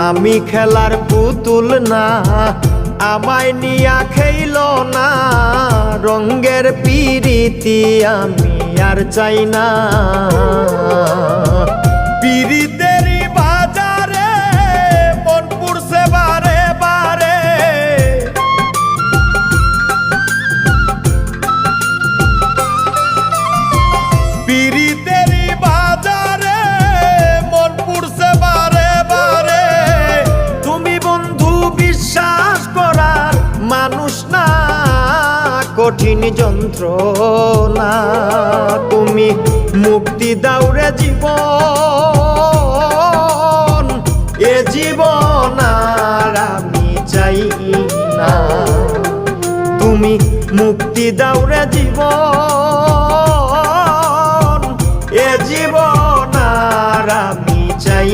আমি খেলার পুতুল না, আমায় নিয়া খেইল না। রঙ্গের পিরিতি আমি আর চাই না। পিরিতেরই বাজারে মন পুড়ছে বারে বারে। পিরিতেরই বাজারে মন পুড়ছে বারে বারে। তুমি বন্ধু বিশ্বাস করার মানুষ না, কঠিন যন্ত্রণা। তুমি মুক্তি দাও রে জীবন, এ জীবন আর আমি চাই না। তুমি মুক্তি দাও রে জীবন, এ জীবন আর আমি চাই